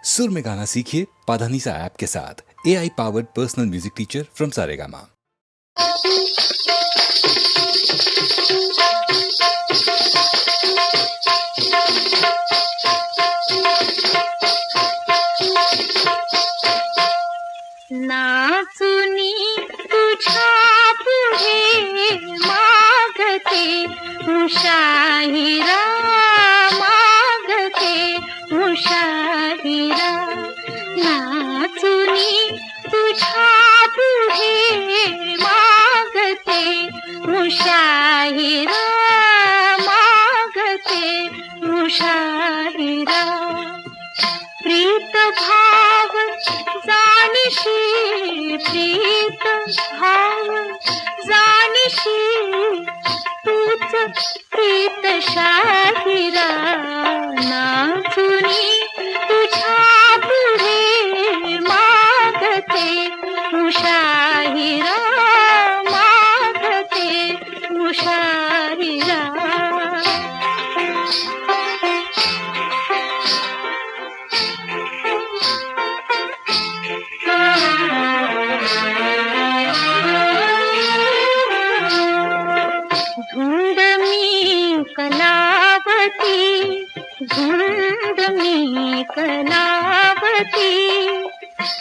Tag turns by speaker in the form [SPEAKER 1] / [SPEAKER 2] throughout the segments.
[SPEAKER 1] सुर में गाना सीखिए पाधानीसा ऐप के साथ। AI powered personal music teacher from Saregama.
[SPEAKER 2] नाचुनी तुझ्या पुढे मागते मुशाहिरा, मागते मुशाहिरा। नाचुनी तुझ्या पुढे मागते मुशाहिरा, मागते मुशाहिरा। प्रीत भाव जानिशी, प्रीत भाव जानिशी, तूच प्रीत शाहिरा। नाचुनी तुझ्या पुढे मागते मुशाहिरा, मागते मुशाहिरा। धुंद मी कलावती, धुंद मी कलावती,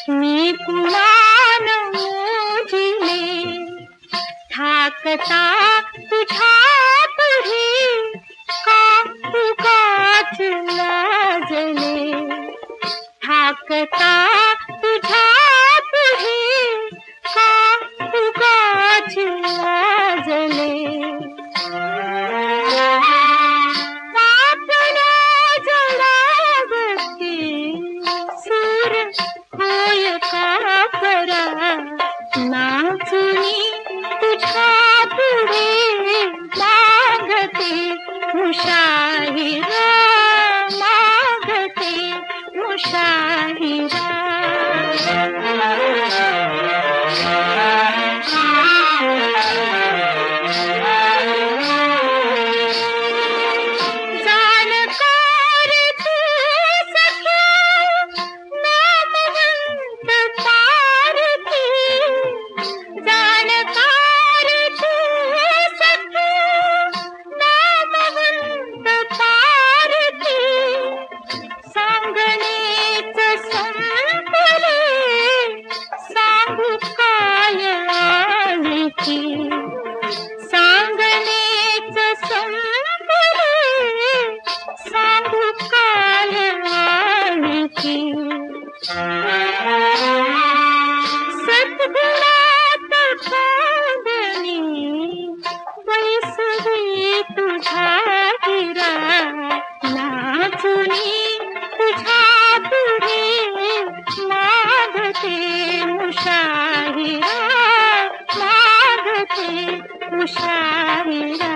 [SPEAKER 2] मी कुणान मोजिले। ठाकता तुझ्या पुढे का उगाच लाजले। ठाकता तुझ्या पुढे का उगाच लाजले। पापना जळावते सूर होय का करा। नाचुनी तुझ्या पुढे मागते मुशाहिरा, मागते मुशाहिरा। जाणकार तू सख्या नामवंत पारखी, जाणकार तू सख्या नामवंत पारखी। सांगणेच संपले, सांगू काय आणखी। सांगणेच संपले, सांगू काय आणखी। सद्गुणात खोदणी बैसवी तुझ्या हिरा। नाचुनी तुझ्या पुढे मागते मुशाहिरा, मागते मुशाहिरा।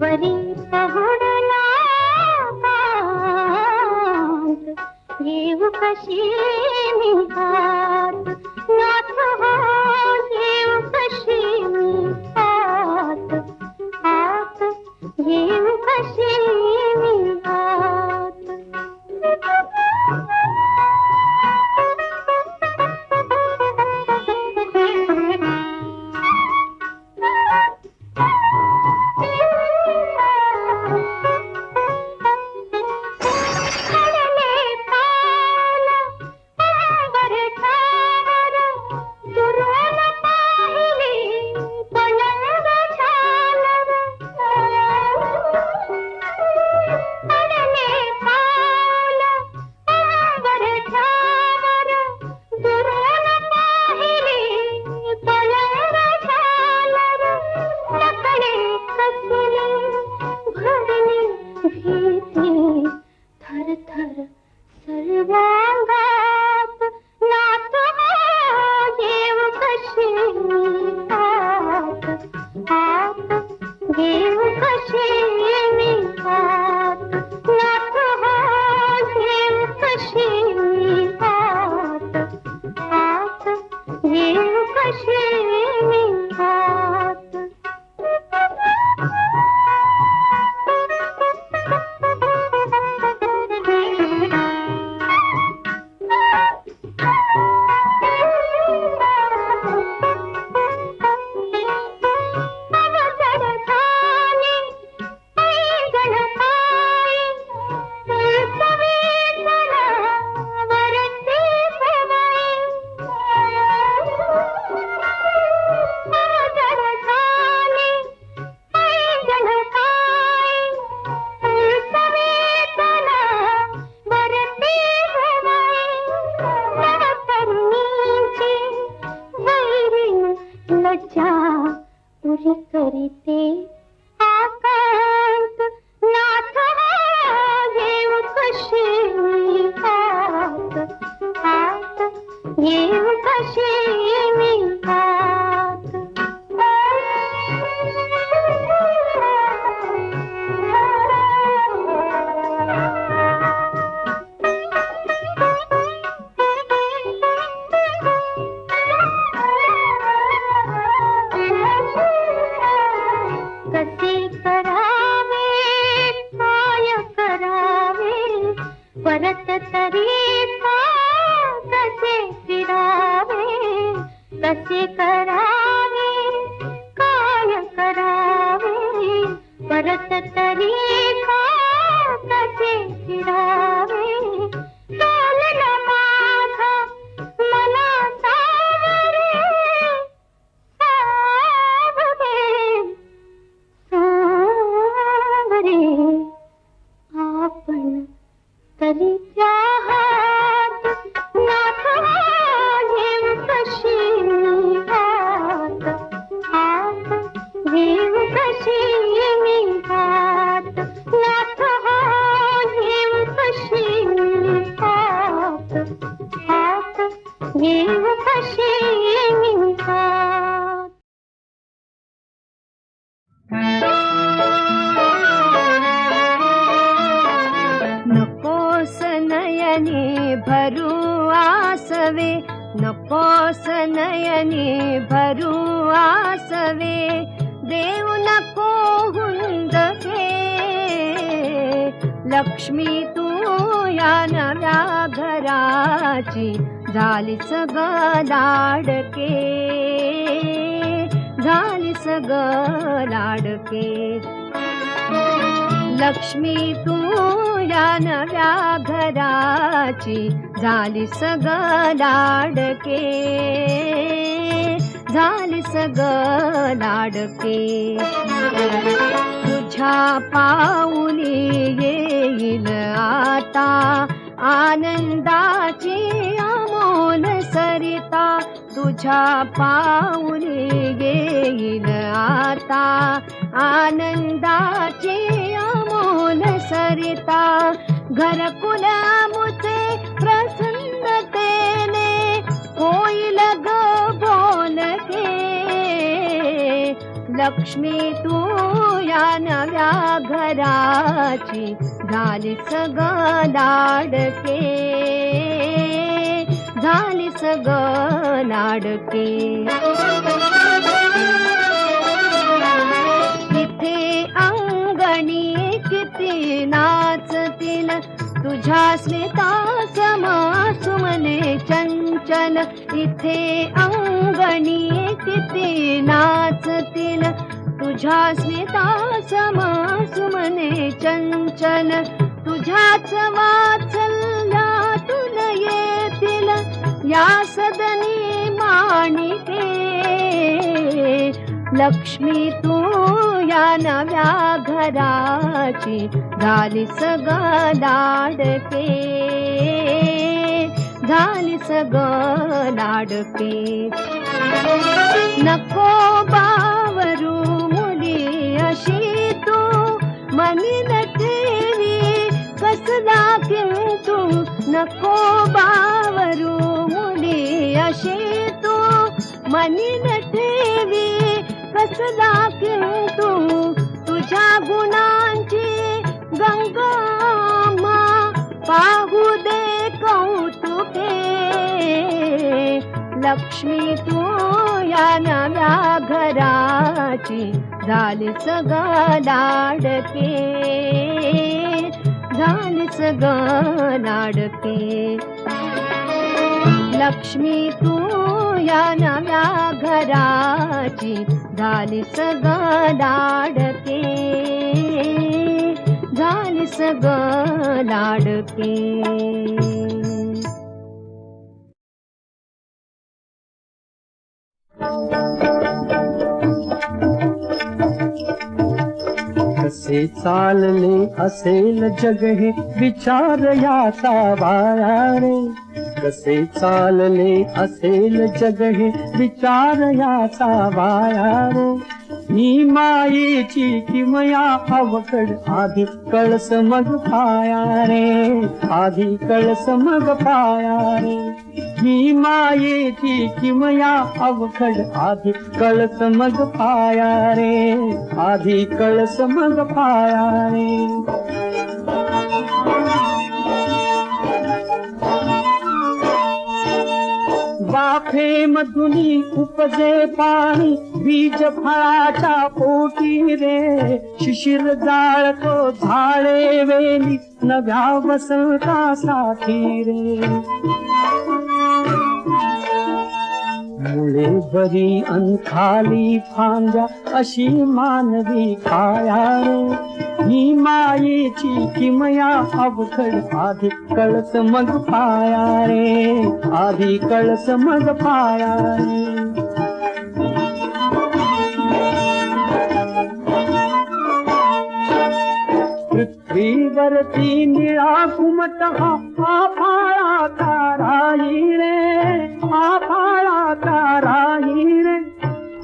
[SPEAKER 2] वरी पहुडला येऊ कशी मी हात। नाथ हो येऊ कशी मी हात, हात येऊ कशी मी हात। भीती थर थर सर्वांगात नाथ येऊ कशी आत आत येऊ कशी मी आत नाथ येऊ कशी आत आत येऊ कशी मी आत उरी करीते आकांत नाथ येऊ कशी आत आत येऊ कशी मी आत कसे करावे काय करावे परत तरी कसे फिरावे कसे करावे काय करावे परत तरी कसे फिरावे चालला माझा मला सावरे सावरे आपण तरी हात नाथ येऊ कशी हात हात येऊ कशी मी हात नाथ येऊ कशी हात हात येऊ कशी मी हात
[SPEAKER 3] नकोस नयनी भरू आसवे नकोस नयनी भरू आसवे देव नको हुंदके लक्ष्मी तू या नव्या घराची झालीस ग लाडके झालीस ग लाडके लक्ष्मी तू या नव्या घराची झालीस ग लाडके झालीस ग लाडके तुझ्या पाऊली येईल आता आनंदाची अमोल सरिता तुझ्या पाऊली येईल आता आनंदाची अमोल सरिता घरकुल मुचे प्रसन्नतेने होईल ग बोलके लक्ष्मी तू या नव्या घराची झालीस ग लाडके झालीस ग लाडके इथे अंगणी किती नाचतील तुझ्या स्मिता समासुमने चंचल इथे अंगणी किती नाचतील तुझ्या स्मिता समासुमने चंचल तुझ्याच वात्सल्यातून येतील या सदनी माणिके लक्ष्मी तू या नव्या घराची झालीस ग लाडके झालीस ग लाडके नको बावरू मुली अशी तू मनी नटे नको बावरू मुली अशी तू मनी न ठेवी कसला किंतु तुझ्या गुणांची गंगामा पाहू दे कौतुके लक्ष्मी तू या नव्या घराची झालीस ग लाडके झालीस ग लाडके लक्ष्मी तू या नव्या घराची झालीस ग लाडके झालीस ग लाडके
[SPEAKER 4] कसे चालले असेल जग हे विचार याचा बाळा रे कसे चालले असेल जग हे विचार याचा बाळा रे ही मायेची किमया अवकड आधी कळस मग पाया रे आधी कळस मग पाया रे ही मायेची किमया अवखड आधी कळस मग पाया रे आधी कळस मग पाया रे वाफे मधुनी उपजे पाणी बीज फळाच्या पोटी रे शिशिर जाळतो झाडे वेली नव्या वसंतासाठी रे मुळे बरी अंखाली फांद्या अशी मानवी काया रे ही मायेची किमया अवघड आधी कळस मग पाया रे आधी कळस मग पाया रे पृथ्वीवरती निळा घुमट हा फाळाचा राही रे हा फाळाचा राही रे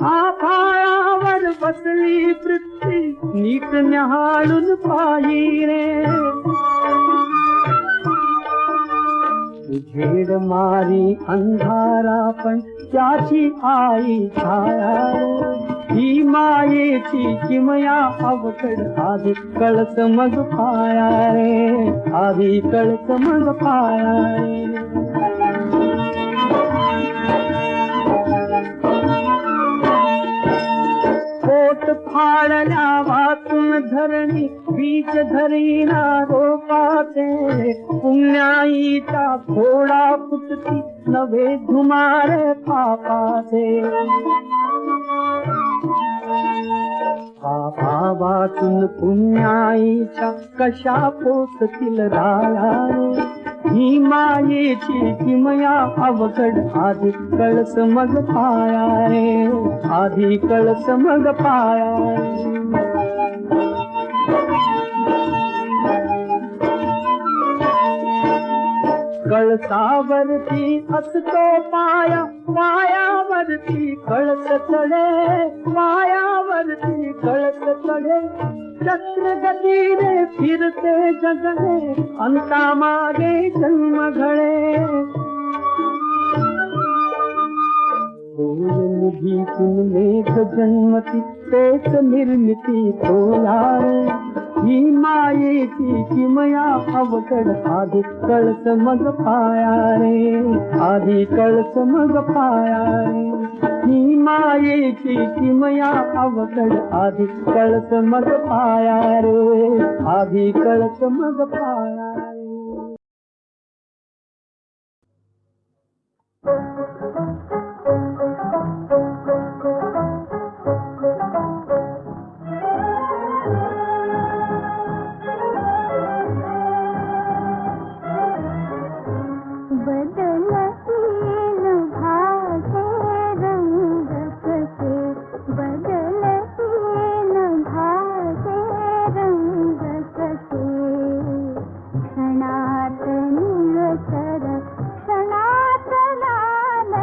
[SPEAKER 4] हा फाळावर बसली पृथ्वी नीट न्याहाळून पाही रे उजेड मारी अंधारा पण त्याची आई छाया ही मायेची किमया अवकड आधी कळस मग पाया रे आधी कळस मग पाया रे पोट फाळल्या वाचून धरणी बीज धरीना रोपाचे पुण्याईचा थोडा फुटती नवे धुमार पापाचे पापा वाचून पुण्याईच्या कशा पोचतील राया ही मायेची किमया अवघड आधी कळस मग पाया रे आधी कळस मग पाया कळसावरती असतो पाया पायावरती कळस चढे पायावरती कळस चढे चक्र गतीने फिरते जगणे अंता मागे जन्म घडे निधीतून मेघ जन्मती तेच निर्मिती तो ही मायेची किमया अवकड आधी कळस मग पाया रे आधी कळस मग पाया रे ही मायेची किमया अवकड आधी कळस मग पाया रे आधी कळस मग पाया रे
[SPEAKER 2] क्षणात लाल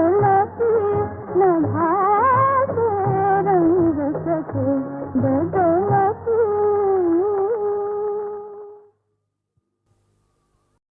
[SPEAKER 2] प्रेम की न